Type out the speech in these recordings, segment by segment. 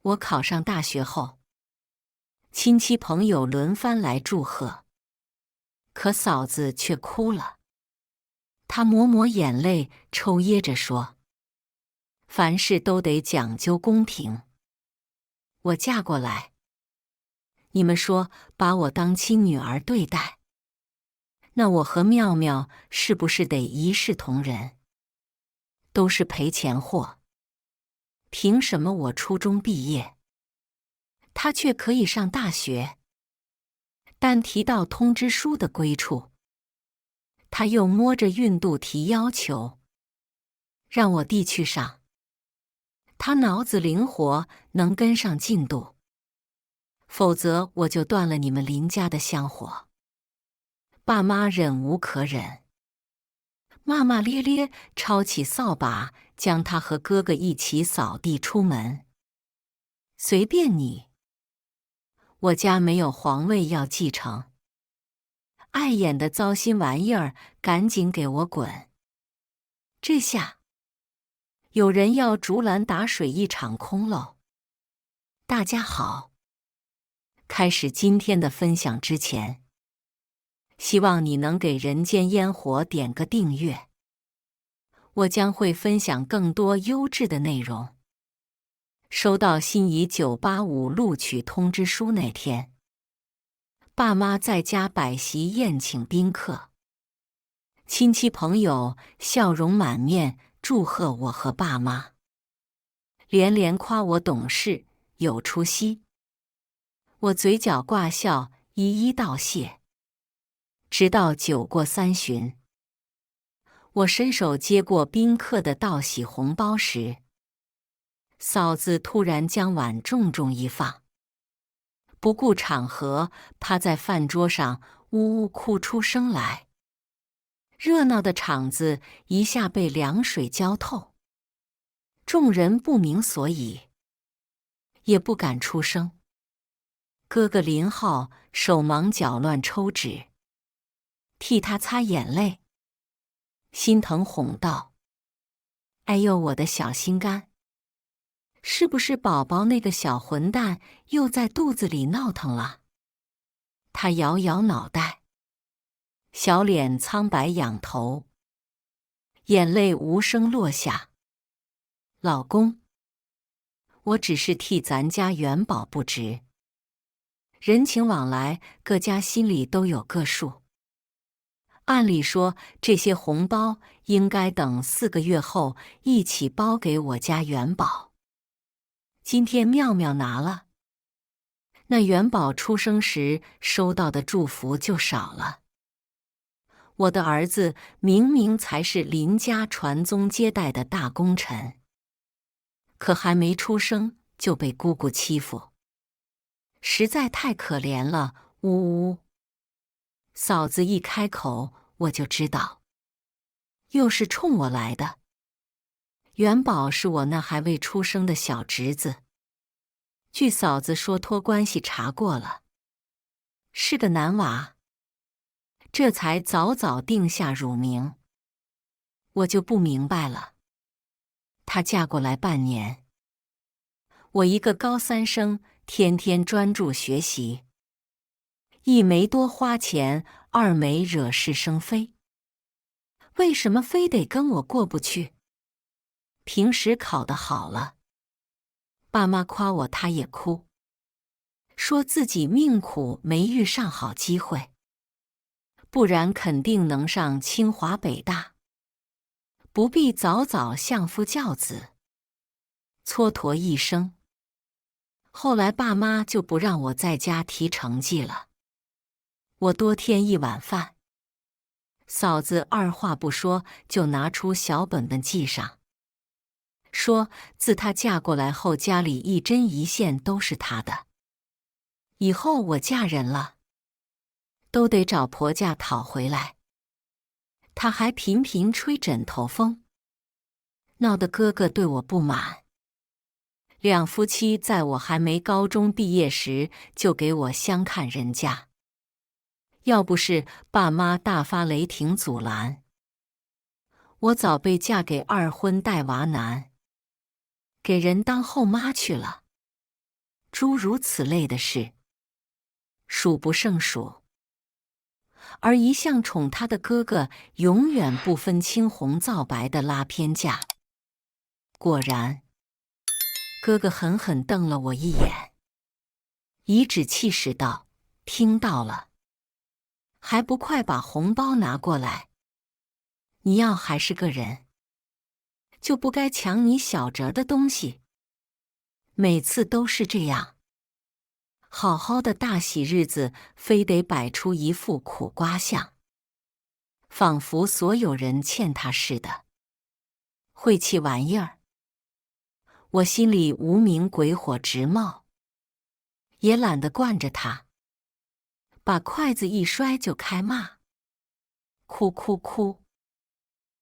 我考上大学后，亲戚朋友轮番来祝贺，可嫂子却哭了。她抹抹眼泪，抽噎着说：凡事都得讲究公平。我嫁过来，你们说把我当亲女儿对待，那我和妙妙是不是得一视同仁？都是赔钱货，凭什么我初中毕业，他却可以上大学？但提到通知书的归处，他又摸着孕肚提要求，让我弟去上。他脑子灵活，能跟上进度，否则我就断了你们林家的香火。爸妈忍无可忍，骂骂咧咧，抄起扫把，将他和哥哥一起扫地出门。随便你，我家没有皇位要继承，碍眼的糟心玩意儿，赶紧给我滚！这下，有人要竹篮打水一场空喽。大家好，开始今天的分享之前，希望你能给人间烟火点个订阅，我将会分享更多优质的内容。收到心仪985录取通知书那天，爸妈在家摆席宴请宾客，亲戚朋友笑容满面，祝贺我和爸妈，连连夸我懂事有出息。我嘴角挂笑，一一道谢。直到酒过三巡，我伸手接过宾客的道喜红包时，嫂子突然将碗重重一放，不顾场合，趴在饭桌上呜呜哭出声来。热闹的场子一下被凉水浇透，众人不明所以，也不敢出声。哥哥林浩手忙脚乱抽纸，替他擦眼泪，心疼哄道：哎呦，我的小心肝，是不是宝宝那个小混蛋又在肚子里闹腾了？他摇摇脑袋，小脸苍白仰头，眼泪无声落下。老公，我只是替咱家元宝不值，人情往来，各家心里都有个数。按理说，这些红包应该等4个月后一起包给我家元宝。今天妙妙拿了，那元宝出生时收到的祝福就少了。我的儿子明明才是林家传宗接代的大功臣，可还没出生就被姑姑欺负，实在太可怜了，呜呜。嫂子一开口，我就知道，又是冲我来的。元宝是我那还未出生的小侄子，据嫂子说托关系查过了，是个男娃，这才早早定下乳名。我就不明白了，她嫁过来半年，我一个高3生，天天专注学习，一没多花钱，二没惹是生非，为什么非得跟我过不去？平时考得好了，爸妈夸我，他也哭，说自己命苦没遇上好机会，不然肯定能上清华北大，不必早早相夫教子，蹉跎一生。后来爸妈就不让我在家提成绩了，我多添一碗饭，嫂子二话不说就拿出小本本记上，说自她嫁过来后，家里一针一线都是她的，以后我嫁人了，都得找婆家讨回来。她还频频吹枕头风，闹得哥哥对我不满。两夫妻在我还没高中毕业时就给我相看人家，要不是爸妈大发雷霆阻拦，我早被嫁给二婚带娃男，给人当后妈去了。诸如此类的事，数不胜数。而一向宠他的哥哥，永远不分青红皂白的拉偏架。果然，哥哥狠狠瞪了我一眼，颐指气使道：“听到了，还不快把红包拿过来！你要还是个人，就不该抢你小侄儿的东西。每次都是这样，好好的大喜日子，非得摆出一副苦瓜相，仿佛所有人欠他似的。晦气玩意儿！”我心里无名鬼火直冒，也懒得惯着他，把筷子一摔就开骂：“哭哭哭！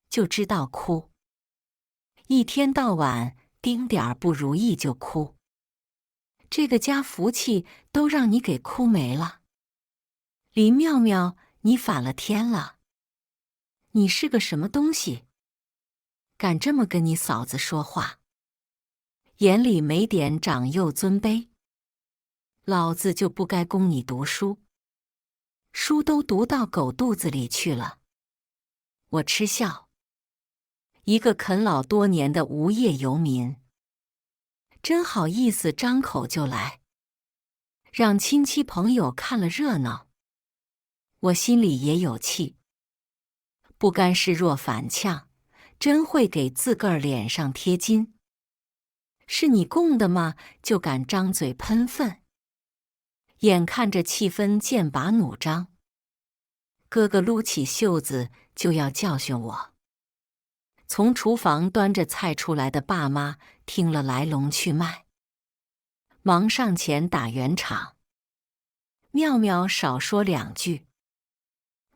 就知道哭！一天到晚丁点儿不如意就哭，这个家福气都让你给哭没了。林妙妙，你反了天了！你是个什么东西？敢这么跟你嫂子说话？眼里没点长幼尊卑，老子就不该供你读书，书都读到狗肚子里去了。”我嗤笑，一个啃老多年的无业游民，真好意思张口就来，让亲戚朋友看了热闹。我心里也有气，不甘示弱反呛，真会给自个儿脸上贴金。是你供的吗？就敢张嘴喷粪！眼看着气氛剑拔弩张，哥哥撸起袖子就要教训我。从厨房端着菜出来的爸妈听了来龙去脉，忙上前打圆场。妙妙少说两句，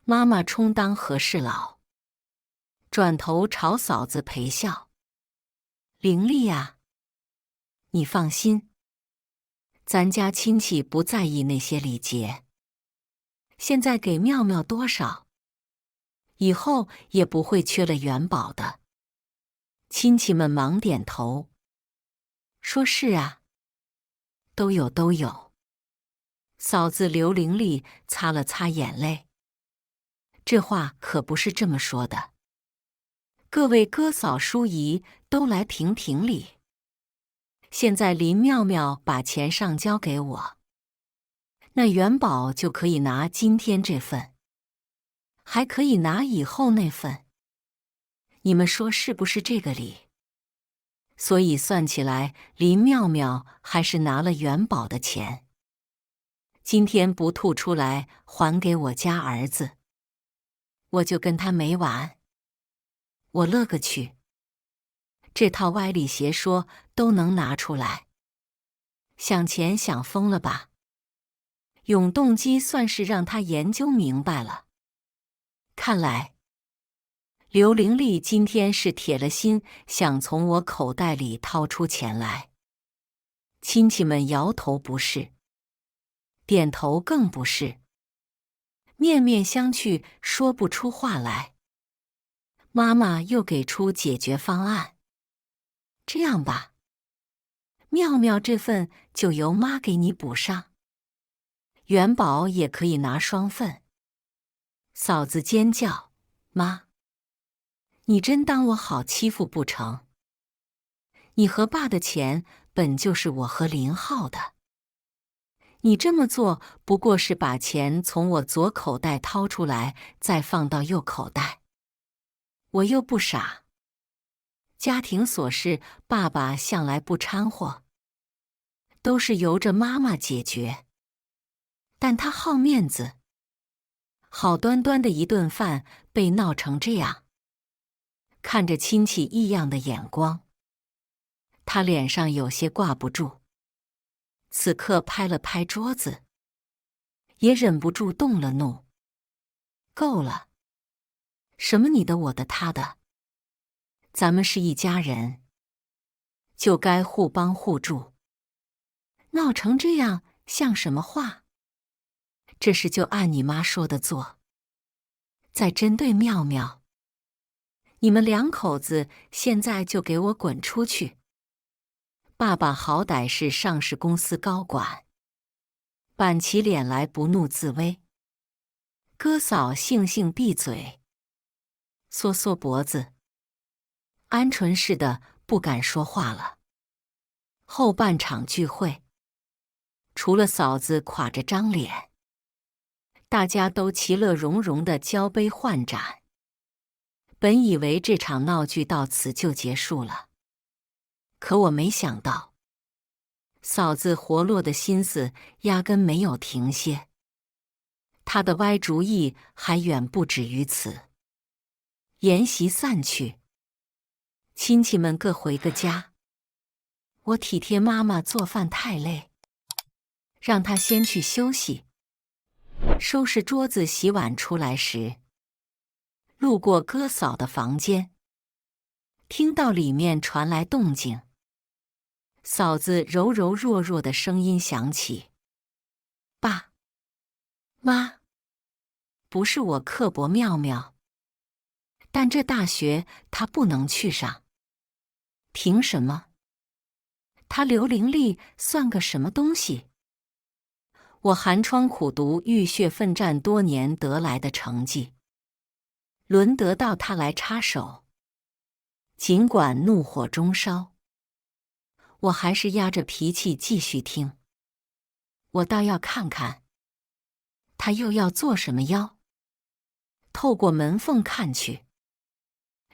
妈妈充当和事佬，转头朝嫂子陪笑：“伶俐呀，你放心，咱家亲戚不在意那些礼节。现在给妙妙多少，以后也不会缺了元宝的。”亲戚们忙点头，说是啊，都有都有。嫂子刘伶俐擦了擦眼泪，这话可不是这么说的。各位哥嫂叔姨都来评评理。现在林妙妙把钱上交给我，那元宝就可以拿今天这份，还可以拿以后那份。你们说是不是这个理？所以算起来，林妙妙还是拿了元宝的钱。今天不吐出来还给我家儿子，我就跟他没完。我乐个去！这套歪理邪说都能拿出来，想钱想疯了吧？永动机算是让他研究明白了。看来刘伶俐今天是铁了心想从我口袋里掏出钱来。亲戚们摇头不是，点头更不是，面面相觑，说不出话来。妈妈又给出解决方案：“这样吧，妙妙这份就由妈给你补上，元宝也可以拿双份。”嫂子尖叫：“妈！你真当我好欺负不成？你和爸的钱本就是我和林浩的，你这么做不过是把钱从我左口袋掏出来，再放到右口袋。我又不傻，家庭琐事爸爸向来不掺和，都是由着妈妈解决。但他好面子，好端端的一顿饭被闹成这样。看着亲戚异样的眼光，他脸上有些挂不住，此刻拍了拍桌子，也忍不住动了怒：“够了！什么你的我的他的，咱们是一家人，就该互帮互助。闹成这样像什么话？这事就按你妈说的做。再针对妙妙，你们两口子现在就给我滚出去！爸爸好歹是上市公司高管，板起脸来不怒自威。哥嫂悻悻闭嘴，缩缩脖子，鹌鹑似的不敢说话了。后半场聚会，除了嫂子垮着张脸，大家都其乐融融地交杯换盏。本以为这场闹剧到此就结束了，可我没想到，嫂子活络的心思压根没有停歇。她的歪主意还远不止于此。筵席散去，亲戚们各回个家。我体贴妈妈做饭太累，让她先去休息。收拾桌子洗碗出来时，路过哥嫂的房间，听到里面传来动静。嫂子柔柔弱弱的声音响起：“爸妈，不是我刻薄妙妙，但这大学她不能去上。凭什么？她刘伶俐算个什么东西？我寒窗苦读、浴血奋战多年得来的成绩，轮得到她来插手？尽管怒火中烧，我还是压着脾气继续听。我倒要看看，她又要做什么妖。”透过门缝看去，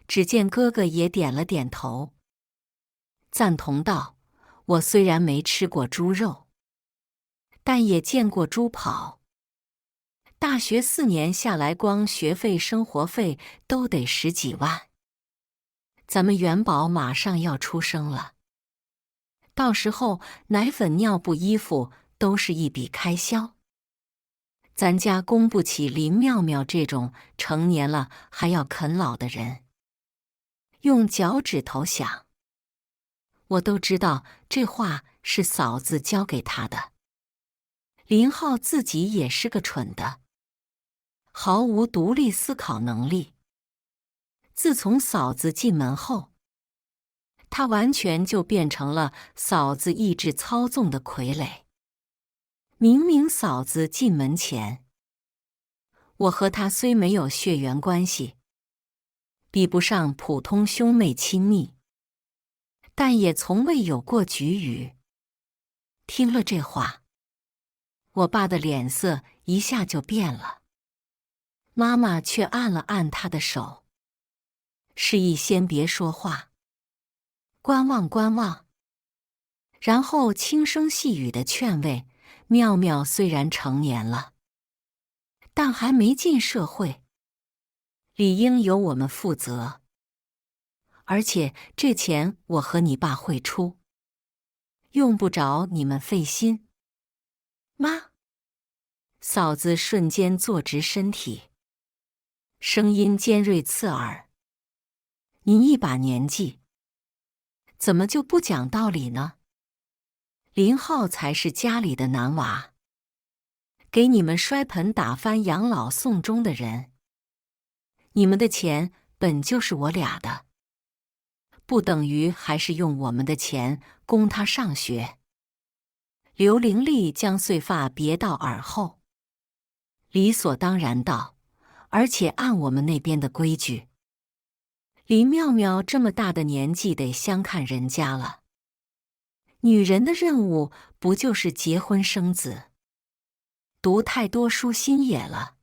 只见哥哥也点了点头，赞同道：“我虽然没吃过猪肉，但也见过猪跑。大学4年下来，光学费、生活费都得10几万。咱们元宝马上要出生了，到时候奶粉、尿布、衣服都是一笔开销。咱家供不起林妙妙这种成年了还要啃老的人。”用脚趾头想，我都知道这话是嫂子教给他的。林浩自己也是个蠢的，毫无独立思考能力。自从嫂子进门后，他完全就变成了嫂子意志操纵的傀儡。明明嫂子进门前，我和她虽没有血缘关系，比不上普通兄妹亲密，但也从未有过局语。听了这话，我爸的脸色一下就变了，妈妈却按了按他的手，示意先别说话，观望观望，然后轻声细语的劝慰：“妙妙虽然成年了，但还没进社会，理应由我们负责。而且这钱我和你爸会出，用不着你们费心。”妈，嫂子瞬间坐直身体，声音尖锐刺耳：“你一把年纪，怎么就不讲道理呢？林浩才是家里的男娃，给你们摔盆打翻养老送终的人。你们的钱本就是我俩的，不等于还是用我们的钱供他上学。”刘伶俐将碎发别到耳后，理所当然道：“而且按我们那边的规矩，林妙妙这么大的年纪得相看人家了。女人的任务不就是结婚生子？读太多书心野了，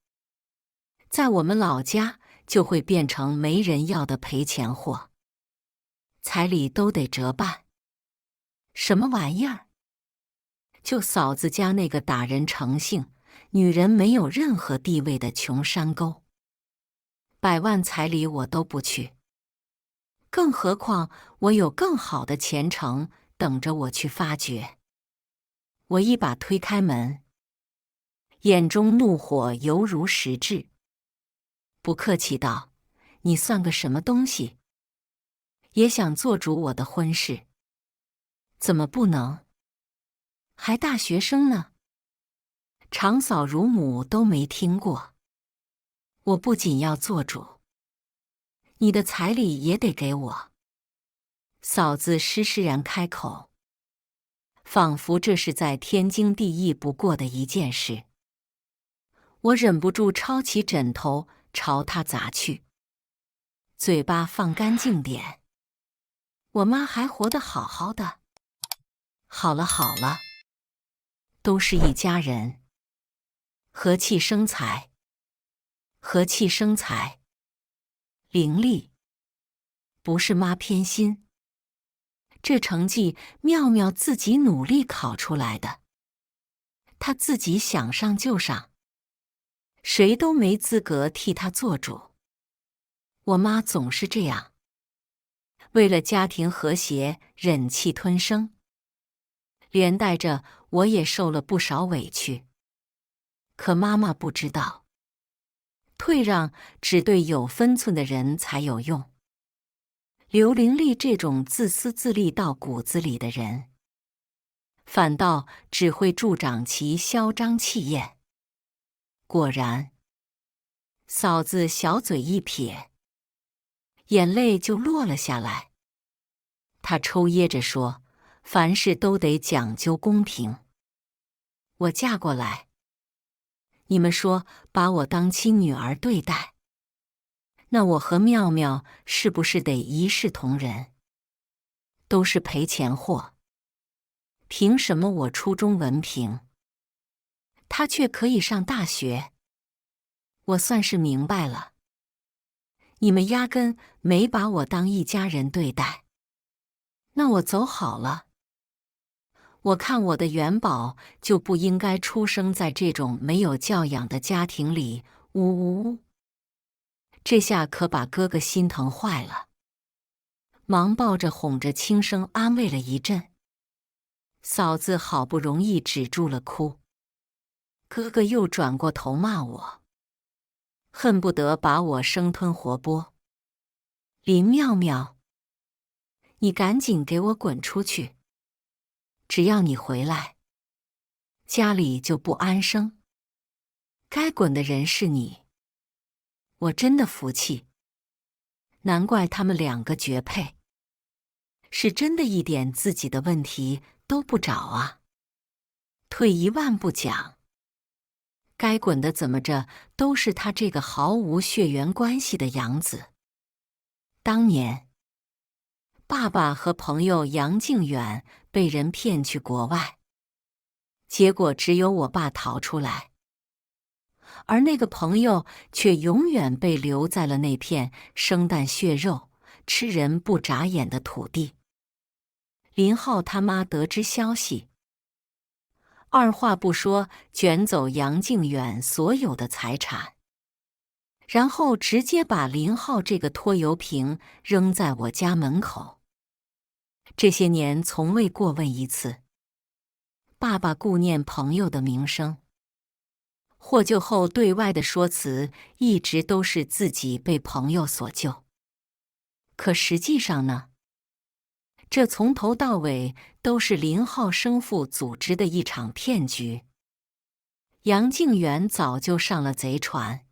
在我们老家就会变成没人要的赔钱货，彩礼都得折半。什么玩意儿？就嫂子家那个打人成性、女人没有任何地位的穷山沟，100万彩礼我都不去，更何况我有更好的前程等着我去发掘。”我一把推开门，眼中怒火犹如实质，不客气道：“你算个什么东西？也想做主我的婚事？怎么不能？还大学生呢，长嫂乳母都没听过。我不仅要做主，你的彩礼也得给我。”嫂子施施然开口。仿佛这是再天经地义不过的一件事。我忍不住抄起枕头朝他砸去。嘴巴放干净点，我妈还活得好好的。好了好了，都是一家人，和气生财，和气生财。伶俐，不是妈偏心，这成绩妙妙自己努力考出来的，她自己想上就上，谁都没资格替她做主。我妈总是这样，为了家庭和谐忍气吞声，连带着我也受了不少委屈。可妈妈不知道，退让只对有分寸的人才有用。刘伶俐这种自私自利到骨子里的人，反倒只会助长其嚣张气焰。果然，嫂子小嘴一撇，眼泪就落了下来。她抽噎着说：“凡事都得讲究公平。我嫁过来，你们说把我当亲女儿对待，那我和妙妙是不是得一视同仁？都是赔钱货，凭什么我初中文凭，她却可以上大学？我算是明白了，你们压根没把我当一家人对待。那我走好了。我看我的元宝就不应该出生在这种没有教养的家庭里。”呜呜呜！这下可把哥哥心疼坏了，忙抱着哄着轻声安慰了一阵。嫂子好不容易止住了哭，哥哥又转过头骂我，恨不得把我生吞活剥。林妙妙，你赶紧给我滚出去！只要你回来，家里就不安生。该滚的人是你。我真的服气，难怪他们两个绝配，是真的一点自己的问题都不找啊。退一万步讲，该滚的怎么着都是他这个毫无血缘关系的养子。当年，爸爸和朋友杨靖远被人骗去国外，结果只有我爸逃出来，而那个朋友却永远被留在了那片生蛋血肉、吃人不眨眼的土地。林浩他妈得知消息，二话不说卷走杨靖远所有的财产，然后直接把林浩这个拖油瓶扔在我家门口。这些年从未过问一次。爸爸顾念朋友的名声，获救后对外的说辞一直都是自己被朋友所救。可实际上呢？这从头到尾都是林浩生父组织的一场骗局。杨靖远早就上了贼船，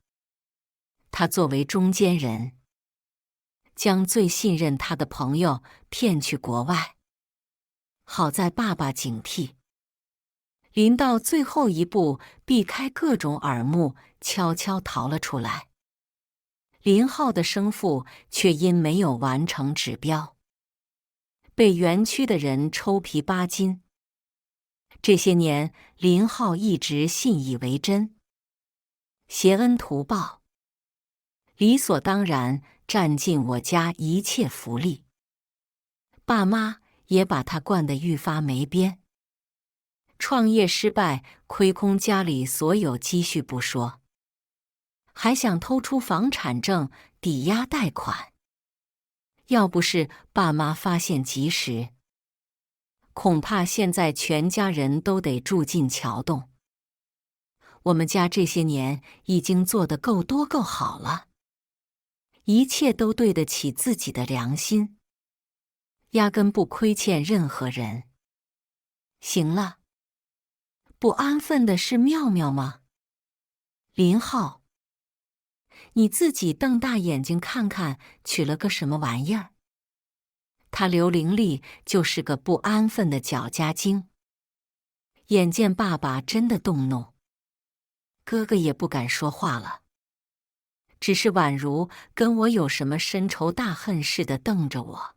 他作为中间人，将最信任他的朋友骗去国外。好在爸爸警惕，临到最后一步，避开各种耳目，悄悄逃了出来。林浩的生父却因没有完成指标，被园区的人抽皮扒筋。这些年，林浩一直信以为真，携恩图报，理所当然占尽我家一切福利。爸妈也把他惯得愈发没边。创业失败，亏空家里所有积蓄不说，还想偷出房产证抵押贷款。要不是爸妈发现及时，恐怕现在全家人都得住进桥洞。我们家这些年已经做得够多够好了，一切都对得起自己的良心，压根不亏欠任何人。行了，不安分的是妙妙吗？林浩，你自己瞪大眼睛看看，娶了个什么玩意儿？她刘伶俐就是个不安分的搅家精。眼见爸爸真的动怒，哥哥也不敢说话了，只是宛如跟我有什么深仇大恨似的瞪着我。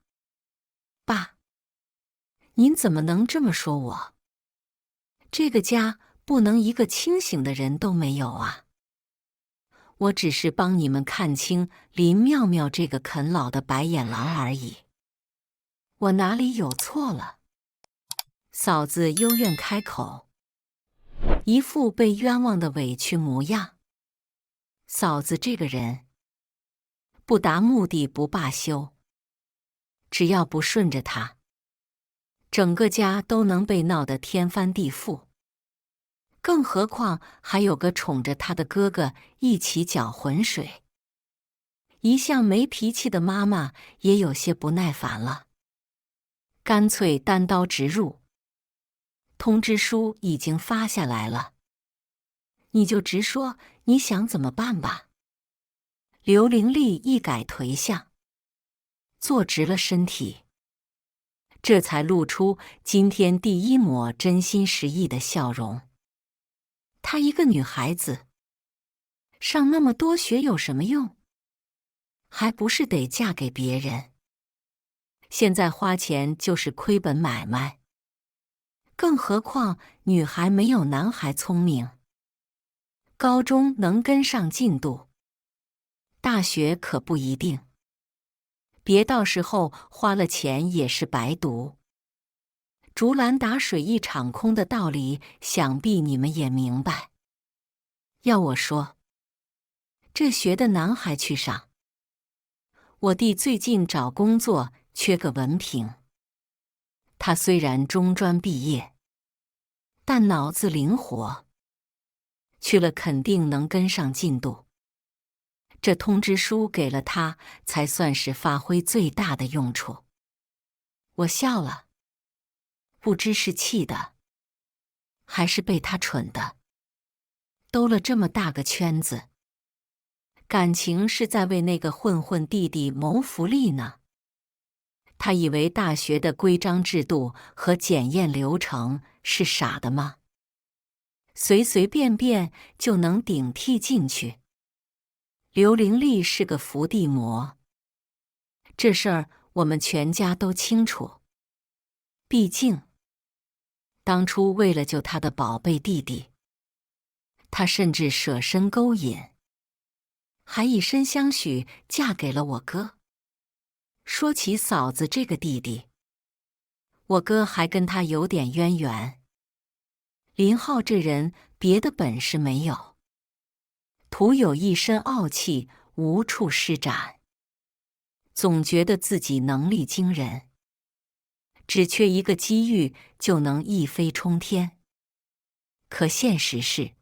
爸，您怎么能这么说我？这个家不能一个清醒的人都没有啊！我只是帮你们看清林妙妙这个啃老的白眼狼而已，我哪里有错了？嫂子幽怨开口，一副被冤枉的委屈模样。嫂子这个人，不达目的不罢休，只要不顺着他，整个家都能被闹得天翻地覆。更何况还有个宠着他的哥哥一起搅浑水。一向没脾气的妈妈也有些不耐烦了，干脆单刀直入。通知书已经发下来了，你就直说你想怎么办吧。刘玲丽一改颓相，坐直了身体，这才露出今天第一抹真心实意的笑容。她一个女孩子，上那么多学有什么用？还不是得嫁给别人。现在花钱就是亏本买卖，更何况女孩没有男孩聪明。高中能跟上进度，大学可不一定。别到时候花了钱也是白读。竹篮打水一场空的道理，想必你们也明白。要我说，这学的男孩去上。我弟最近找工作缺个文凭，他虽然中专毕业，但脑子灵活，去了肯定能跟上进度。这通知书给了他，才算是发挥最大的用处。我笑了，不知是气的，还是被他蠢的。兜了这么大个圈子，感情是在为那个混混弟弟谋福利呢。他以为大学的规章制度和检验流程是傻的吗？随随便便就能顶替进去？刘玲丽是个伏地魔，这事儿我们全家都清楚。毕竟，当初为了救他的宝贝弟弟，他甚至舍身勾引，还以身相许嫁给了我哥。说起嫂子这个弟弟，我哥还跟他有点渊源。林浩这人别的本事没有，徒有一身傲气，无处施展，总觉得自己能力惊人，只缺一个机遇就能一飞冲天。可现实是，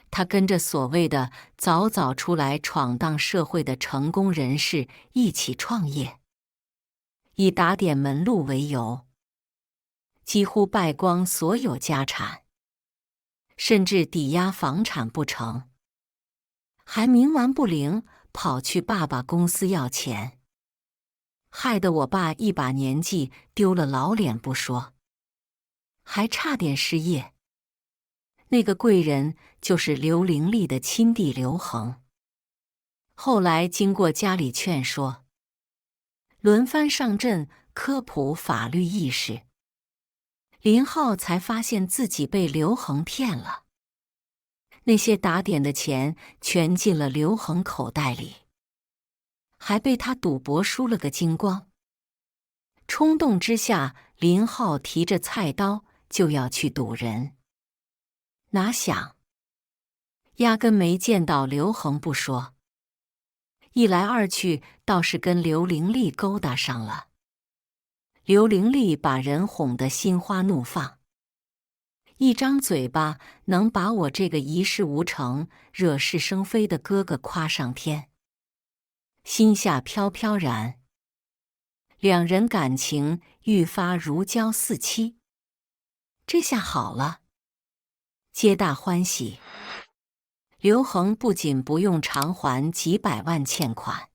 他跟着所谓的早早出来闯荡社会的成功人士一起创业，以打点门路为由，几乎败光所有家产，甚至抵押房产不成，还冥顽不灵跑去爸爸公司要钱，害得我爸一把年纪丢了老脸不说，还差点失业。那个贵人就是刘玲丽的亲弟刘恒。后来经过家里劝说，轮番上阵科普法律意识，林浩才发现自己被刘恒骗了。那些打点的钱全进了刘恒口袋里，还被他赌博输了个精光。冲动之下，林浩提着菜刀就要去堵人。哪想，压根没见到刘恒不说，一来二去倒是跟刘玲丽勾搭上了。刘玲丽把人哄得心花怒放，一张嘴巴能把我这个一事无成、惹是生非的哥哥夸上天，心下飘飘然，两人感情愈发如胶似漆。这下好了，皆大欢喜。刘恒不仅不用偿还几百万欠款，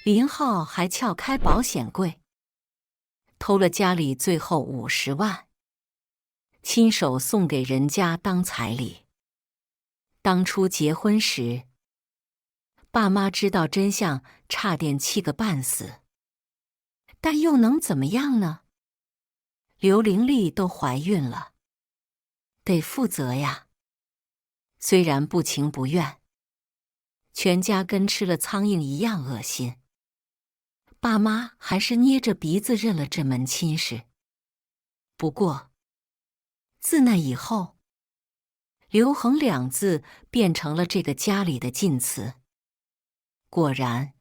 林浩还撬开保险柜，偷了家里最后50万。亲手送给人家当彩礼。当初结婚时，爸妈知道真相，差点气个半死。但又能怎么样呢？刘玲丽都怀孕了，得负责呀。虽然不情不愿，全家跟吃了苍蝇一样恶心。爸妈还是捏着鼻子认了这门亲事。不过，自那以后，刘恒两字变成了这个家里的禁词。果然，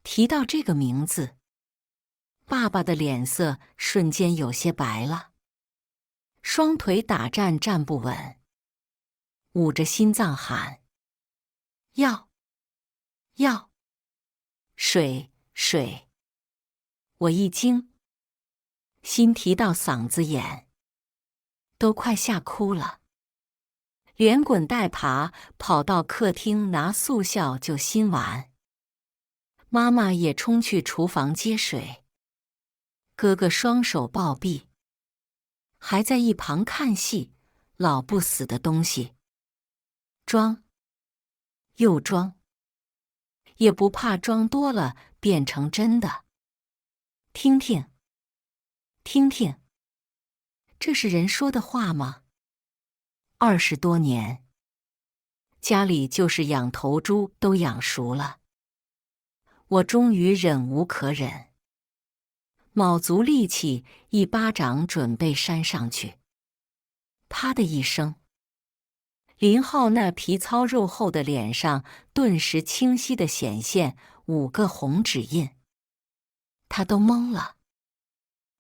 提到这个名字，爸爸的脸色瞬间有些白了，双腿打颤站不稳，捂着心脏喊：“要水！”我一惊，心提到嗓子眼，都快吓哭了，连滚带爬跑到客厅拿速效救心丸。妈妈也冲去厨房接水，哥哥双手抱臂，还在一旁看戏，老不死的东西，装又装，也不怕装多了变成真的。听听，这是人说的话吗？20多年，家里就是养头猪都养熟了。我终于忍无可忍，卯足力气，一巴掌准备扇上去。啪的一声，林浩那皮糙肉厚的脸上顿时清晰地显现5个红指印。他都懵了，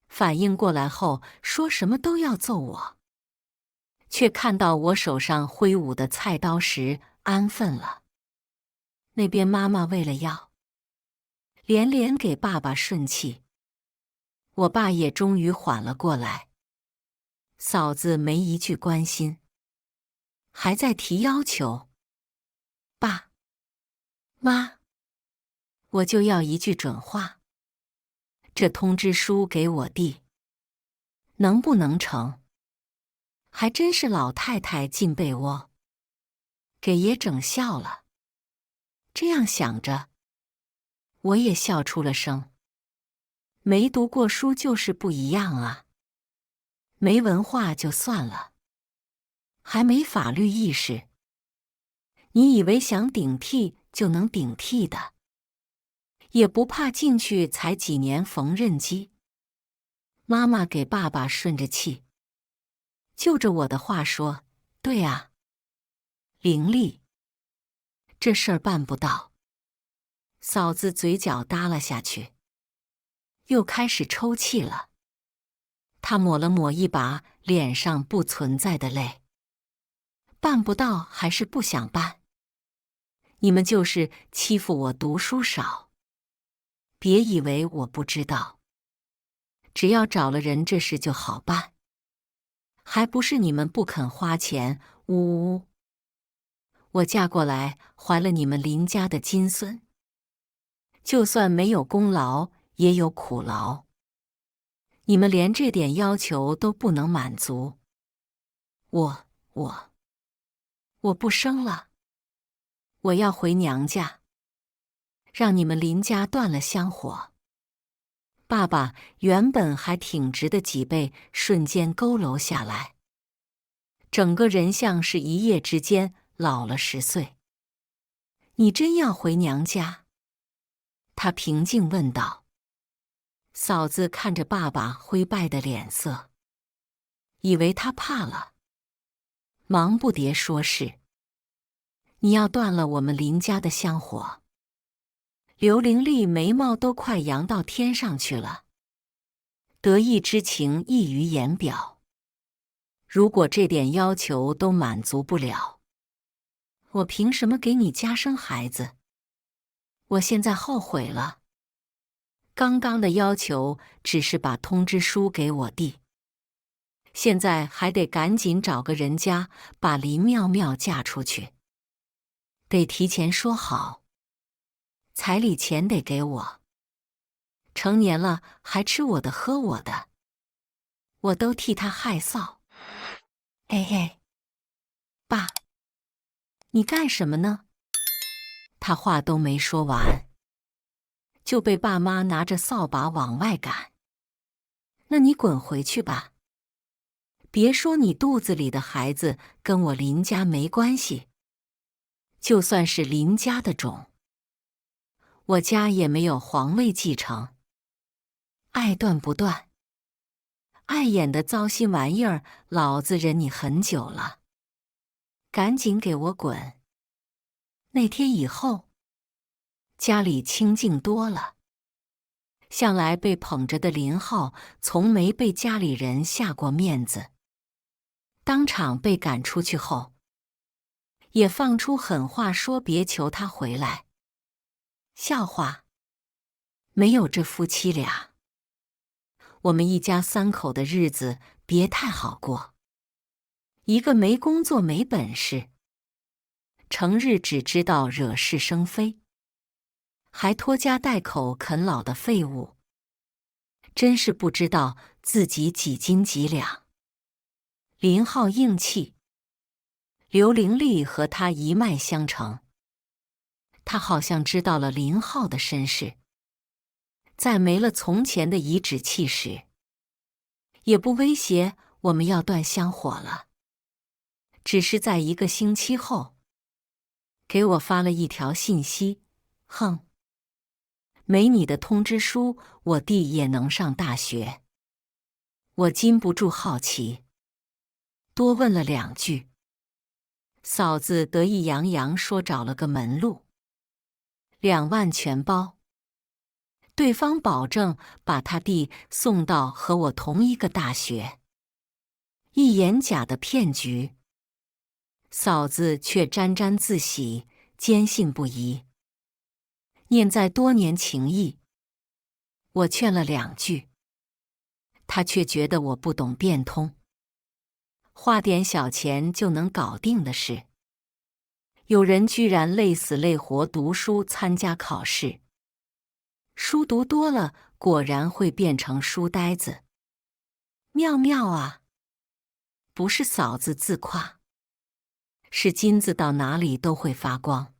反应过来后说什么都要揍我，却看到我手上挥舞的菜刀时安分了。那边妈妈为了要连连给爸爸顺气，我爸也终于缓了过来。嫂子没一句关心，还在提要求。爸妈，我就要一句准话，这通知书给我弟，能不能成？还真是老太太进被窝，给爷整笑了。这样想着，我也笑出了声。没读过书就是不一样啊，没文化就算了，还没法律意识。你以为想顶替就能顶替的？也不怕进去才几年缝纫机。妈妈给爸爸顺着气，就着我的话说：“对啊，伶俐，这事儿办不到。”嫂子嘴角耷拉下去，又开始抽泣了。她抹了抹一把脸上不存在的泪。办不到还是不想办？你们就是欺负我读书少。别以为我不知道，只要找了人，这事就好办。还不是你们不肯花钱，呜呜！我嫁过来，怀了你们林家的金孙，就算没有功劳，也有苦劳。你们连这点要求都不能满足，我不生了，我要回娘家，让你们林家断了香火。爸爸原本还挺直的脊背瞬间佝偻下来，整个人像是一夜之间老了10岁。你真要回娘家？他平静问道。嫂子看着爸爸灰败的脸色，以为他怕了，忙不迭说是。你要断了我们林家的香火。刘玲丽眉毛都快扬到天上去了，得意之情溢于言表。如果这点要求都满足不了，我凭什么给你家生孩子？我现在后悔了。刚刚的要求只是把通知书给我弟，现在还得赶紧找个人家把林妙妙嫁出去。得提前说好，彩礼钱得给我。成年了还吃我的喝我的，我都替他害臊。哎哎，爸，你干什么呢？他话都没说完，就被爸妈拿着扫把往外赶。那你滚回去吧！别说你肚子里的孩子跟我林家没关系，就算是林家的种，我家也没有皇位继承。爱断不断，碍眼的糟心玩意儿，老子忍你很久了，赶紧给我滚！那天以后，家里清静多了。向来被捧着的林浩，从没被家里人下过面子。当场被赶出去后，也放出狠话说别求他回来。笑话，没有这夫妻俩，我们一家三口的日子别太好过。一个没工作没本事，成日只知道惹是生非，还拖家带口啃老的废物，真是不知道自己几斤几两。林浩硬气，刘玲丽和他一脉相承，他好像知道了林浩的身世，在没了从前的颐指气使，也不威胁我们要断香火了，只是在1个星期后，给我发了一条信息：哼，没你的通知书，我弟也能上大学。我禁不住好奇，多问了2句。嫂子得意洋洋说找了个门路，2万全包。对方保证把他弟送到和我同一个大学，一眼假的骗局。嫂子却沾沾自喜，坚信不疑。念在多年情谊，我劝了2句，他却觉得我不懂变通，花点小钱就能搞定的事。有人居然累死累活读书参加考试，书读多了果然会变成书呆子。妙妙啊！不是嫂子自夸，是金子到哪里都会发光。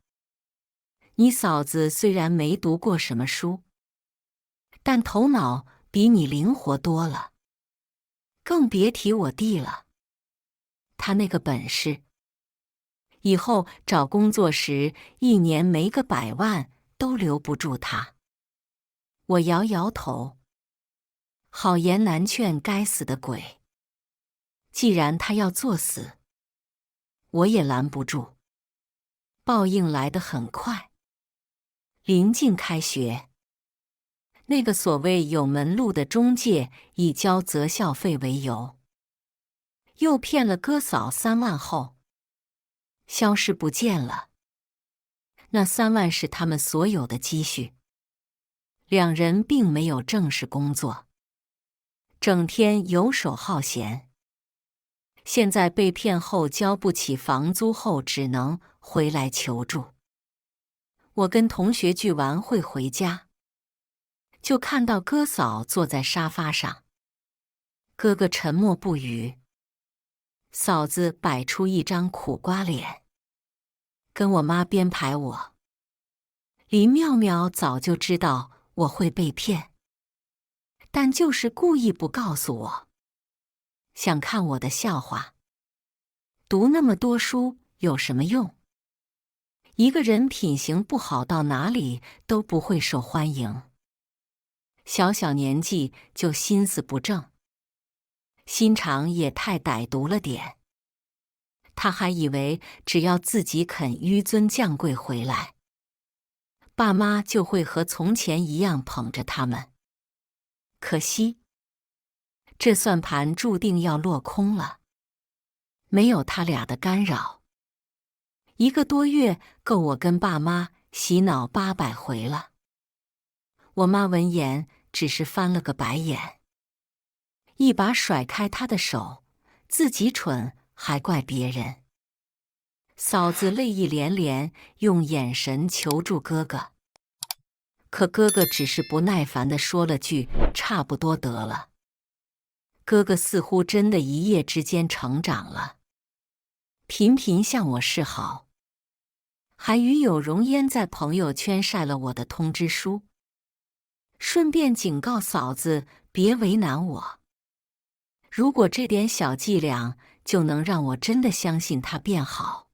你嫂子虽然没读过什么书，但头脑比你灵活多了，更别提我弟了。他那个本事，以后找工作时1年没个100万都留不住他。我摇摇头，好言难劝该死的鬼。既然他要作死，我也拦不住。报应来得很快。临近开学，那个所谓有门路的中介以交择校费为由，又骗了哥嫂3万后，消失不见了。那3万是他们所有的积蓄，2人并没有正式工作，整天游手好闲。现在被骗后交不起房租后，只能回来求助。我跟同学聚完会回家，就看到哥嫂坐在沙发上，哥哥沉默不语，嫂子摆出一张苦瓜脸，跟我妈编排我。林妙妙早就知道我会被骗，但就是故意不告诉我，想看我的笑话。读那么多书有什么用？一个人品行不好，到哪里都不会受欢迎。小小年纪就心思不正，心肠也太歹毒了点。他还以为只要自己肯纡尊降贵回来，爸妈就会和从前一样捧着他们。可惜，这算盘注定要落空了。没有他俩的干扰，1个多月够我跟爸妈洗脑800回了。我妈闻言只是翻了个白眼，一把甩开他的手，自己蠢还怪别人。嫂子泪意连连，用眼神求助哥哥，可哥哥只是不耐烦地说了句差不多得了。哥哥似乎真的一夜之间成长了。频频向我示好，还与有容焉在朋友圈晒了我的通知书，顺便警告嫂子别为难我。如果这点小伎俩就能让我真的相信他变好，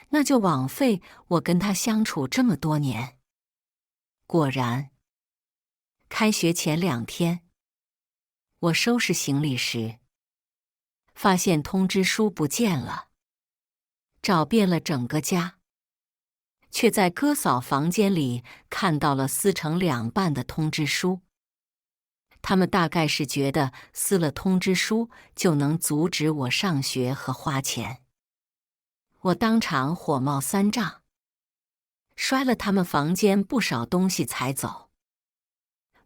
那就枉费我跟他相处这么多年。果然，开学前2天，我收拾行李时，发现通知书不见了，找遍了整个家，却在哥嫂房间里看到了撕成2半的通知书。他们大概是觉得撕了通知书就能阻止我上学和花钱。我当场火冒3丈，摔了他们房间不少东西才走。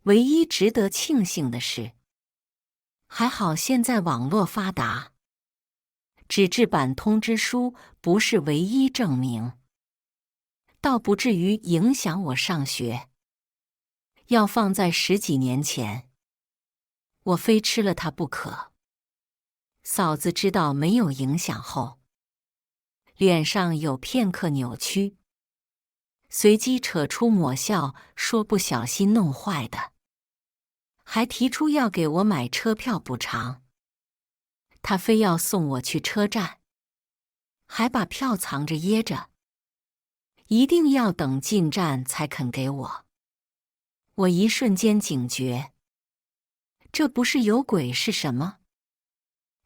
唯一值得庆幸的是，还好现在网络发达，纸质版通知书不是唯一证明，倒不至于影响我上学。要放在10几年前，我非吃了它不可。嫂子知道没有影响后，脸上有片刻扭曲，随即扯出抹笑，说不小心弄坏的，还提出要给我买车票补偿。他非要送我去车站，还把票藏着掖着，一定要等进站才肯给我。我一瞬间警觉，这不是有鬼是什么？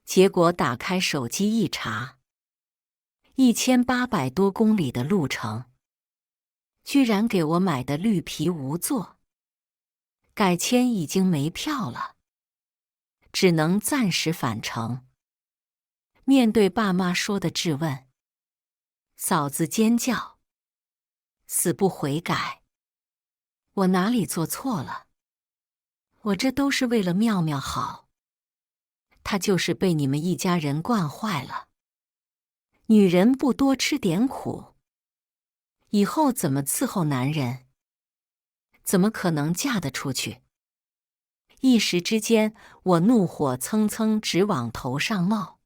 结果打开手机一查，1800多公里的路程，居然给我买的绿皮无座，改签已经没票了，只能暂时返程。面对爸妈说的质问，嫂子尖叫，死不悔改。我哪里做错了？我这都是为了妙妙好，她就是被你们一家人惯坏了。女人不多吃点苦，以后怎么伺候男人？怎么可能嫁得出去？一时之间，我怒火蹭蹭直往头上冒，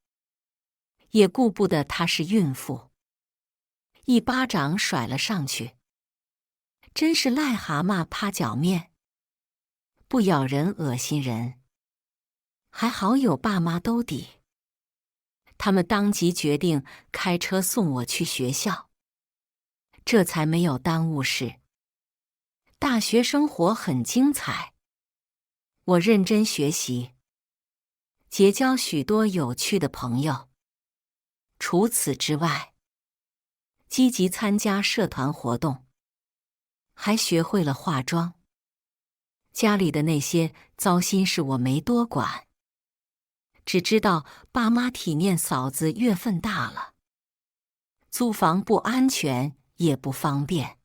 也顾不得她是孕妇，一巴掌甩了上去。真是癞蛤蟆趴脚面，不咬人恶心人。还好有爸妈兜底，他们当即决定开车送我去学校，这才没有耽误事。大学生活很精彩，我认真学习，结交许多有趣的朋友。除此之外，积极参加社团活动，还学会了化妆。家里的那些糟心事我没多管，只知道爸妈体念嫂子月份大了，租房不安全也不方便，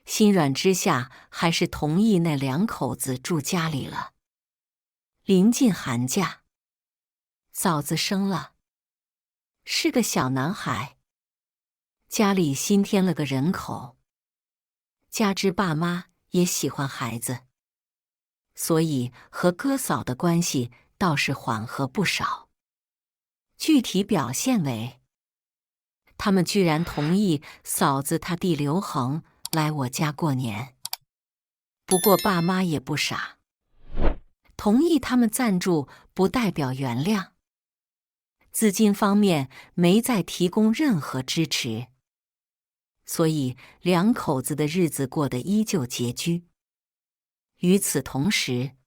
心软之下还是同意那2口子住家里了。临近寒假，嫂子生了，是个小男孩，家里新添了个人口，加之爸妈也喜欢孩子，所以和哥嫂的关系倒是缓和不少。具体表现为，他们居然同意嫂子她弟刘恒来我家过年。不过爸妈也不傻，同意他们赞助不代表原谅，资金方面没再提供任何支持，所以2口子的日子过得依旧拮据。与此同时，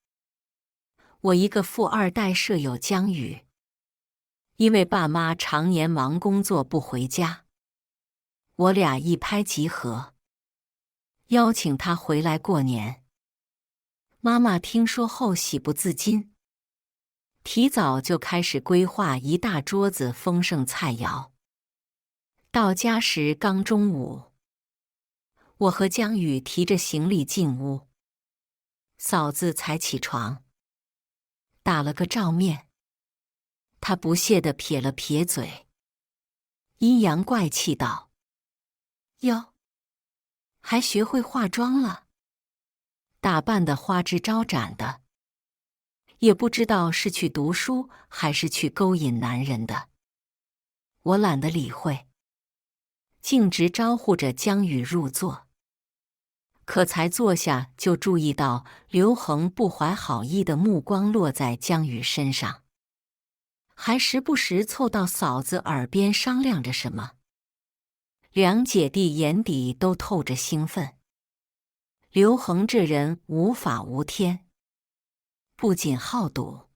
我一个富2代舍友江宇，因为爸妈常年忙工作不回家，我俩一拍即合，邀请他回来过年。妈妈听说后喜不自禁，提早就开始规划一大桌子丰盛菜肴。到家时刚中午，我和江宇提着行李进屋，嫂子才起床，打了个照面。她不屑地撇了撇嘴，阴阳怪气道：“哟，还学会化妆了，打扮得花枝招展的，也不知道是去读书还是去勾引男人的。”我懒得理会，径直招呼着江宇入座。可才坐下，就注意到刘恒不怀好意的目光落在江宇身上，还时不时凑到嫂子耳边商量着什么。两姐弟眼底都透着兴奋。刘恒这人无法无天，不仅好赌，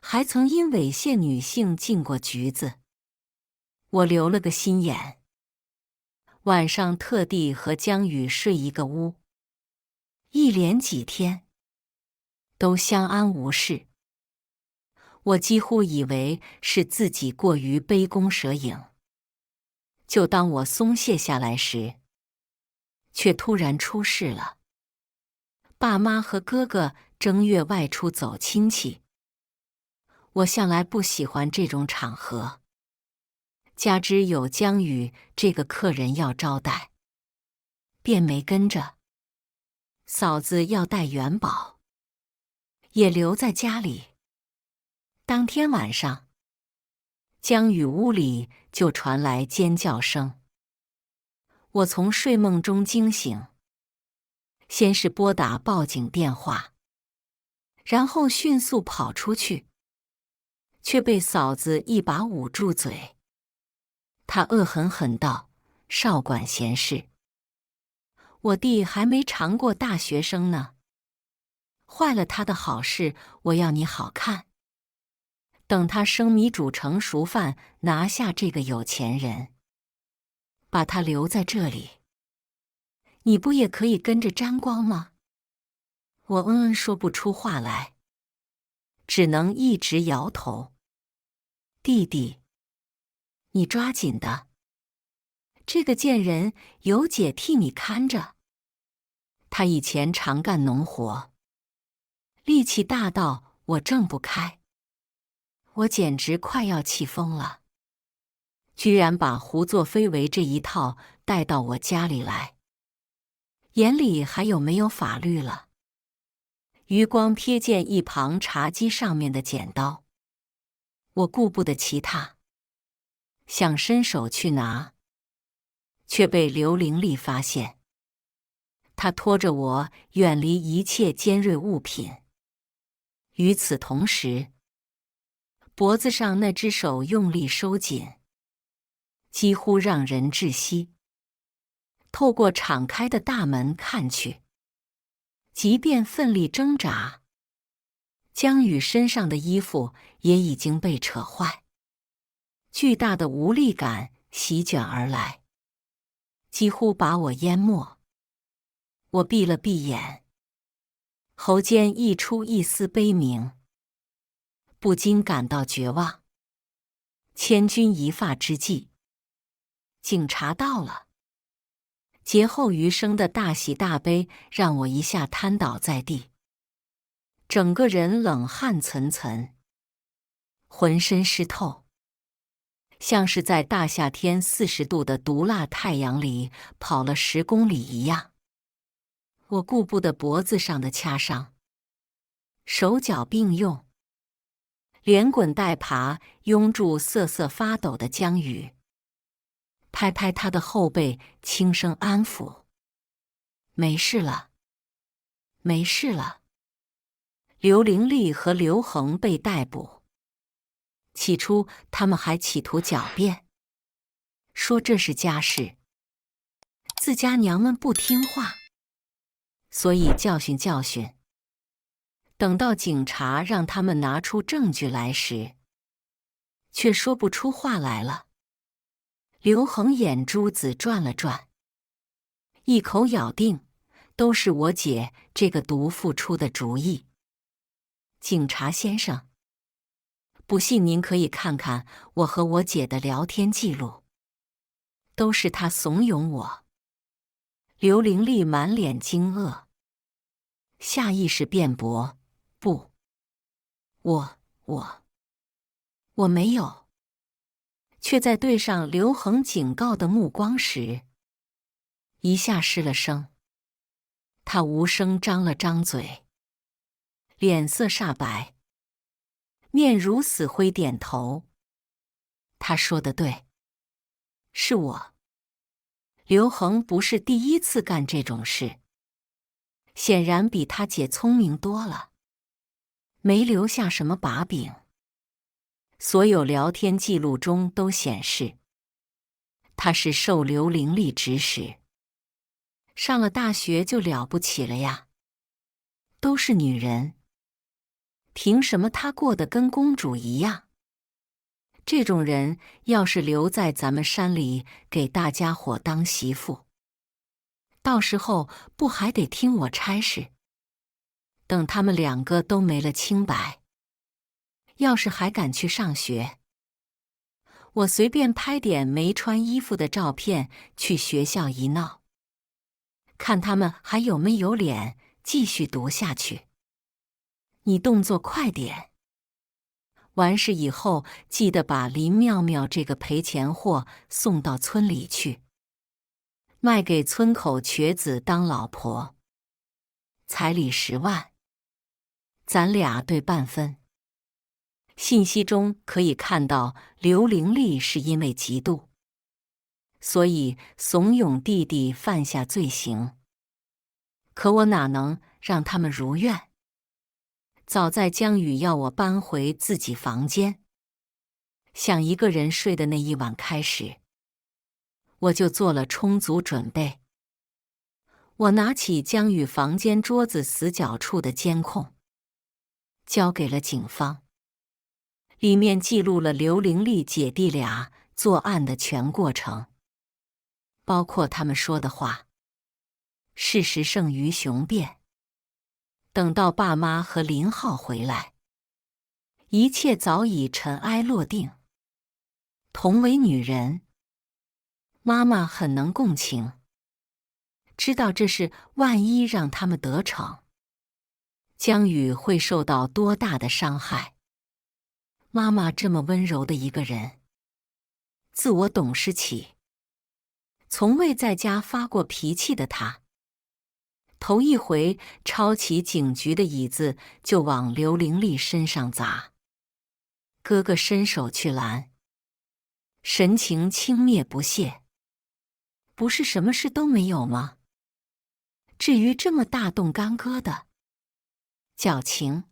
还曾因猥亵女性进过局子。我留了个心眼，晚上特地和江宇睡一个屋，一连几天都相安无事。我几乎以为是自己过于杯弓蛇影，就当我松懈下来时，却突然出事了。爸妈和哥哥正月外出走亲戚，我向来不喜欢这种场合，加之有江宇这个客人要招待，便没跟着。嫂子要带元宝，也留在家里。当天晚上，江宇屋里就传来尖叫声。我从睡梦中惊醒，先是拨打报警电话，然后迅速跑出去，却被嫂子一把捂住嘴。她恶狠狠道：“少管闲事，我弟还没尝过大学生呢，坏了他的好事，我要你好看。等他生米煮成熟饭，拿下这个有钱人，把他留在这里，你不也可以跟着沾光吗？”我说不出话来，只能一直摇头。弟弟，你抓紧的，这个贱人有姐替你看着。他以前常干农活，力气大到我挣不开，我简直快要气疯了，居然把胡作非为这一套带到我家里来，眼里还有没有法律了？余光瞥见一旁茶几上面的剪刀，我顾不得其他，想伸手去拿，却被刘玲丽发现。她拖着我远离一切尖锐物品。与此同时，脖子上那只手用力收紧，几乎让人窒息。透过敞开的大门看去，即便奋力挣扎，江宇身上的衣服也已经被扯坏。巨大的无力感席卷而来，几乎把我淹没。我闭了闭眼，喉间溢出一丝悲鸣，不禁感到绝望。千钧一发之际，警察到了。劫后余生的大喜大悲让我一下瘫倒在地，整个人冷汗涔涔，浑身湿透，像是在大夏天40度的毒辣太阳里跑了10公里一样。我顾不得脖子上的掐伤，手脚并用，连滚带爬拥住瑟瑟发抖的江宇，拍拍他的后背，轻声安抚：“没事了，没事了。”刘玲丽和刘恒被逮捕，起初他们还企图狡辩，说这是家事，自家娘们不听话，所以教训教训。等到警察让他们拿出证据来时，却说不出话来了。刘恒眼珠子转了转，一口咬定都是我姐这个毒妇出的主意。警察先生，不信您可以看看我和我姐的聊天记录，都是她怂恿我。刘玲丽满脸惊愕，下意识辩驳：“不，我没有。”却在对上刘恒警告的目光时，一下失了声。他无声张了张嘴，脸色煞白，面如死灰点头。他说的对，是我。刘恒不是第一次干这种事，显然比他姐聪明多了，没留下什么把柄。所有聊天记录中都显示，他是受刘玲丽指使。上了大学就了不起了呀，都是女人，凭什么她过得跟公主一样？这种人要是留在咱们山里给大家伙当媳妇，到时候不还得听我差事？等他们两个都没了清白，要是还敢去上学，我随便拍点没穿衣服的照片去学校一闹，看他们还有没有脸继续读下去。你动作快点，完事以后记得把林妙妙这个赔钱货送到村里去，卖给村口瘸子当老婆，彩礼10万，咱俩对半分。信息中可以看到，刘玲丽是因为嫉妒，所以怂恿弟弟犯下罪行。可我哪能让他们如愿？早在江宇要我搬回自己房间，想一个人睡的那一晚开始，我就做了充足准备。我拿起江宇房间桌子死角处的监控，交给了警方。里面记录了刘玲丽姐弟俩作案的全过程，包括他们说的话。事实胜于雄辩。等到爸妈和林浩回来，一切早已尘埃落定。同为女人，妈妈很能共情，知道这事万一让他们得逞，江宇会受到多大的伤害。妈妈这么温柔的一个人，自我懂事起，从未在家发过脾气的她，头一回抄起警局的椅子就往刘玲丽身上砸。哥哥伸手去拦，神情轻蔑不屑。不是什么事都没有吗？至于这么大动干戈的？矫情！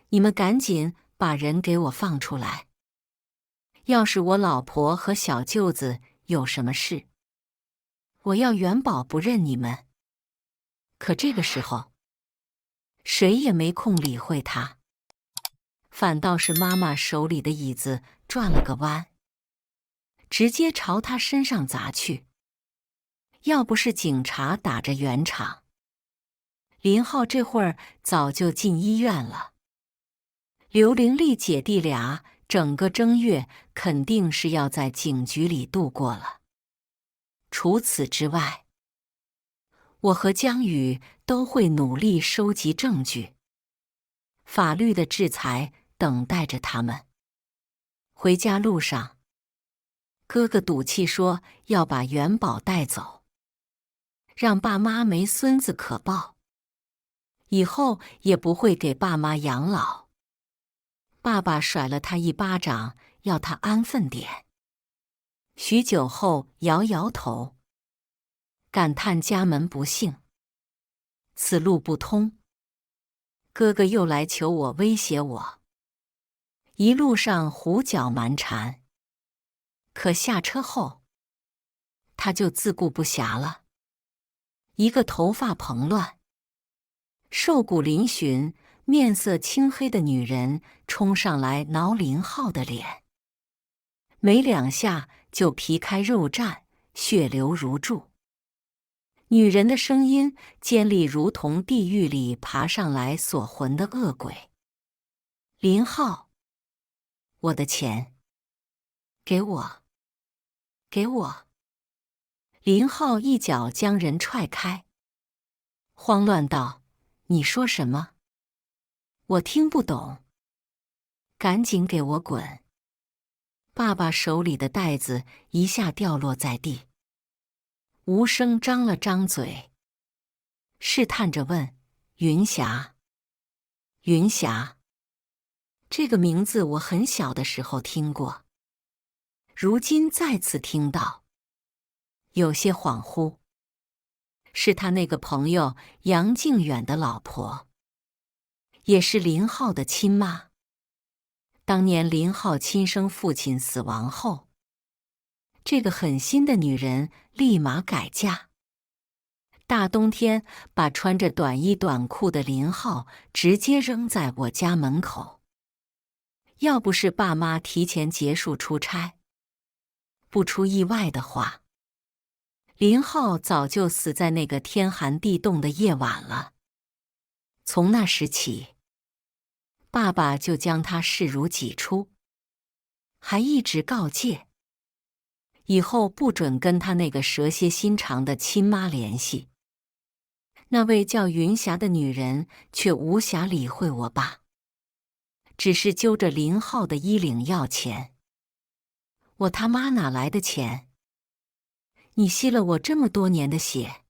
你们赶紧把人给我放出来。要是我老婆和小舅子有什么事，我要元宝不认你们。可这个时候，谁也没空理会他，反倒是妈妈手里的椅子转了个弯，直接朝他身上砸去。要不是警察打着圆场，林浩这会儿早就进医院了。刘玲丽姐弟俩整个正月肯定是要在警局里度过了。除此之外，我和江宇都会努力收集证据，法律的制裁等待着他们。回家路上，哥哥赌气说要把元宝带走，让爸妈没孙子可抱，以后也不会给爸妈养老。爸爸甩了他一巴掌，要他安分点。许久后摇摇头，感叹家门不幸，此路不通。哥哥又来求我，威胁我，一路上胡搅蛮缠。可下车后，他就自顾不暇了。一个头发蓬乱、瘦骨嶙峋、面色青黑的女人冲上来挠林浩的脸，没2下就皮开肉绽，血流如注。女人的声音尖利，如同地狱里爬上来锁魂的恶鬼。林浩，我的钱，给我，给我！林浩一脚将人踹开，慌乱道：“你说什么？我听不懂。赶紧给我滚！”爸爸手里的袋子一下掉落在地。无声张了张嘴，试探着问：“云霞？云霞？”这个名字我很小的时候听过。如今再次听到，有些恍惚。是他那个朋友杨靖远的老婆，也是林浩的亲妈。当年林浩亲生父亲死亡后，这个狠心的女人立马改嫁。大冬天把穿着短衣短裤的林浩直接扔在我家门口。要不是爸妈提前结束出差，不出意外的话，林浩早就死在那个天寒地冻的夜晚了。从那时起，爸爸就将他视如己出，还一直告诫，以后不准跟他那个蛇蝎心肠的亲妈联系。那位叫云霞的女人却无暇理会我爸，只是揪着林浩的衣领要钱。我他妈哪来的钱？你吸了我这么多年的血，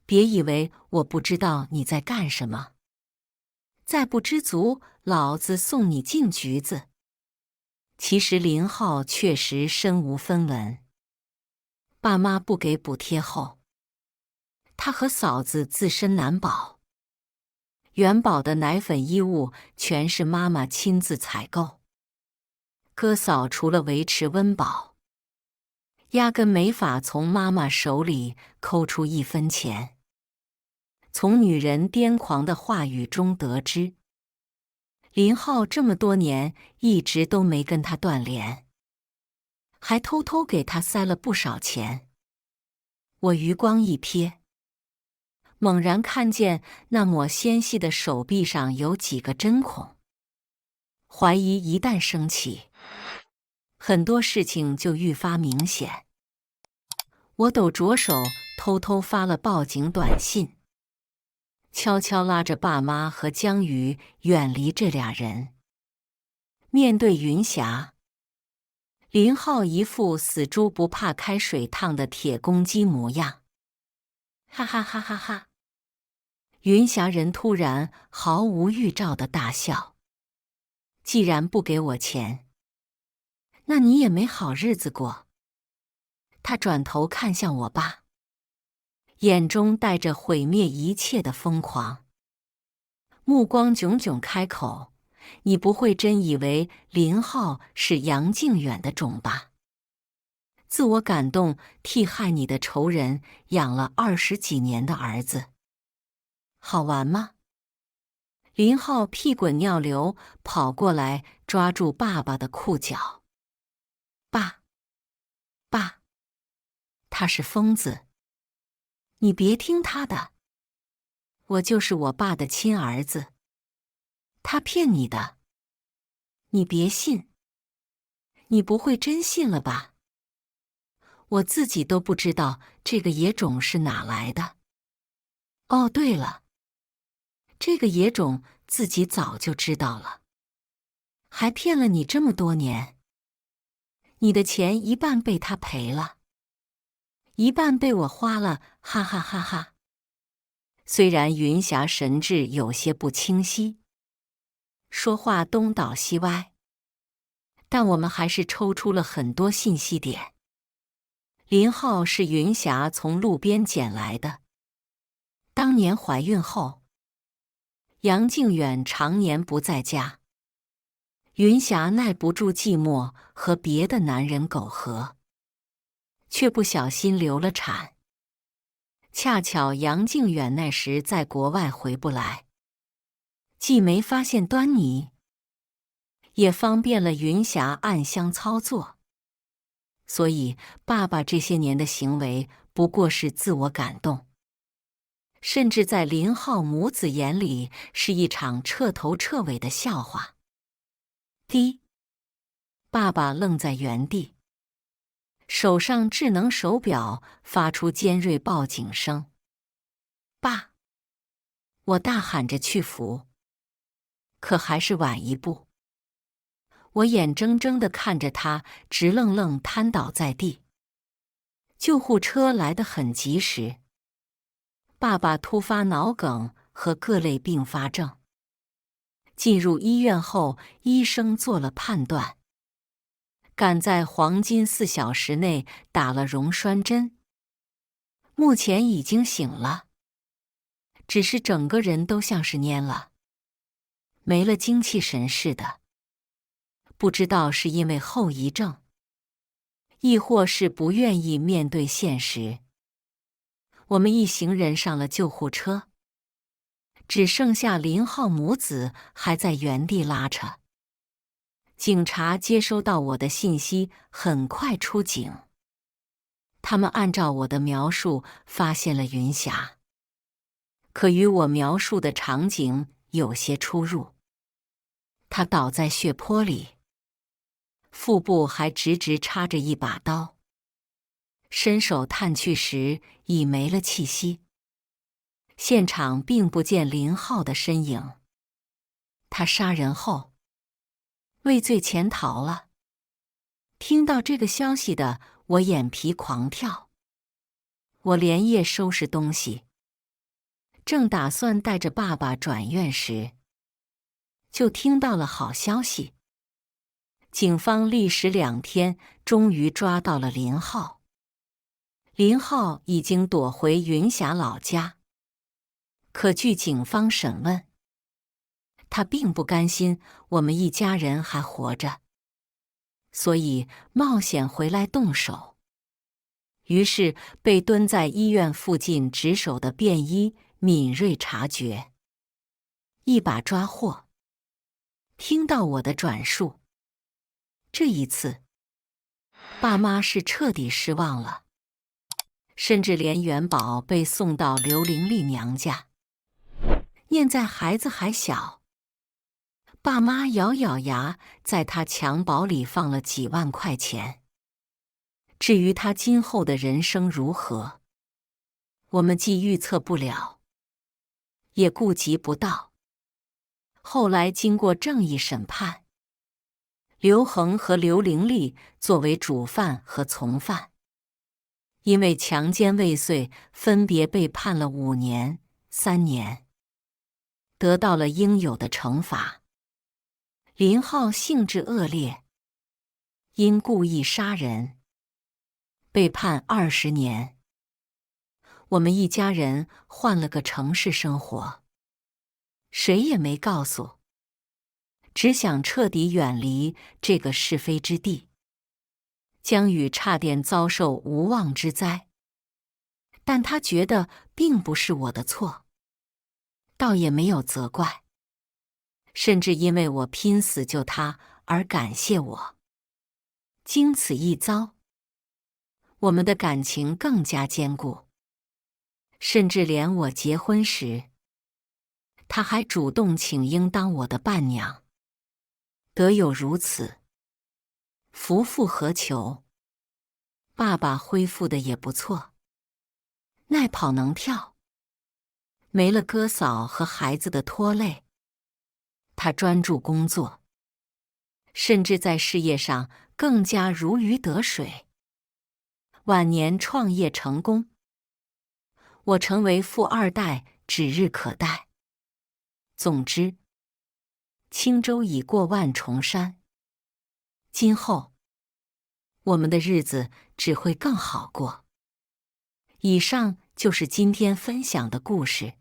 别以为我不知道你在干什么。再不知足，老子送你进局子。其实林浩确实身无分文，爸妈不给补贴后，他和嫂子自身难保。元宝的奶粉衣物全是妈妈亲自采购，哥嫂除了维持温饱，压根没法从妈妈手里抠出1分钱。从女人癫狂的话语中得知，林浩这么多年一直都没跟他断联，还偷偷给他塞了不少钱。我余光一瞥，猛然看见那抹纤细的手臂上有几个针孔，怀疑一旦升起，很多事情就愈发明显。我抖着手偷偷发了报警短信，悄悄拉着爸妈和江宇远离这俩人。面对云霞，林浩一副死猪不怕开水烫的铁公鸡模样。哈哈哈哈哈！云霞人突然毫无预兆的大笑。既然不给我钱，那你也没好日子过。他转头看向我爸，眼中带着毁灭一切的疯狂，目光炯炯开口：你不会真以为林浩是杨靖远的种吧？自我感动替害你的仇人养了20几年的儿子，好玩吗？林浩屁滚尿流跑过来，抓住爸爸的裤脚。爸，他是疯子，你别听他的。我就是我爸的亲儿子，他骗你的，你别信。你不会真信了吧？我自己都不知道这个野种是哪来的。哦，对了，这个野种自己早就知道了，还骗了你这么多年。你的钱一半被他赔了，一半被我花了，哈哈哈哈。虽然云霞神志有些不清晰，说话东倒西歪，但我们还是抽出了很多信息点。林浩是云霞从路边捡来的。当年怀孕后，杨靖远常年不在家，云霞耐不住寂寞，和别的男人苟合，却不小心流了产。恰巧杨靖远那时在国外回不来，既没发现端倪，也方便了云霞暗箱操作。所以爸爸这些年的行为不过是自我感动，甚至在林浩母子眼里是一场彻头彻尾的笑话。爸爸愣在原地，手上智能手表发出尖锐报警声。爸！我大喊着去扶，可还是晚一步。我眼睁睁地看着他直愣愣瘫倒在地。救护车来得很及时，爸爸突发脑梗和各类并发症。进入医院后，医生做了判断，赶在黄金4小时内打了溶栓针。目前已经醒了，只是整个人都像是蔫了，没了精气神似的。不知道是因为后遗症，亦或是不愿意面对现实。我们一行人上了救护车，只剩下林浩母子还在原地拉扯。警察接收到我的信息，很快出警。他们按照我的描述发现了云霞，可与我描述的场景有些出入。他倒在血泊里，腹部还直直插着一把刀，伸手探去时已没了气息。现场并不见林浩的身影，他杀人后畏罪潜逃了。听到这个消息的我眼皮狂跳，我连夜收拾东西，正打算带着爸爸转院时，就听到了好消息。警方历时2天，终于抓到了林浩。林浩已经躲回云霞老家，可据警方审问，他并不甘心我们一家人还活着，所以冒险回来动手。于是被蹲在医院附近值守的便衣敏锐察觉，一把抓获。听到我的转述，这一次爸妈是彻底失望了，甚至连元宝被送到刘玲丽娘家。念在孩子还小，爸妈咬咬牙，在他襁褓里放了几万块钱。至于他今后的人生如何，我们既预测不了，也顾及不到。后来经过正义审判，刘恒和刘玲丽作为主犯和从犯，因为强奸未遂，分别被判了5年、3年，得到了应有的惩罚。林浩性质恶劣，因故意杀人，被判20年。我们一家人换了个城市生活，谁也没告诉，只想彻底远离这个是非之地。江宇差点遭受无妄之灾，但他觉得并不是我的错，倒也没有责怪，甚至因为我拼死救他而感谢我。经此一遭，我们的感情更加坚固，甚至连我结婚时，他还主动请缨当我的伴娘。得有如此，夫复何求？爸爸恢复的也不错，耐跑能跳，没了哥嫂和孩子的拖累，他专注工作，甚至在事业上更加如鱼得水。晚年创业成功，我成为富2代指日可待。总之，轻舟已过万重山，今后我们的日子只会更好过。以上就是今天分享的故事。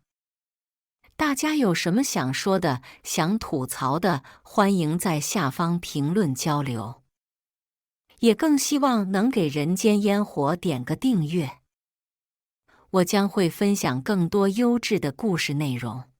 大家有什么想说的、想吐槽的，欢迎在下方评论交流。也更希望能给人间烟火点个订阅，我将会分享更多优质的故事内容。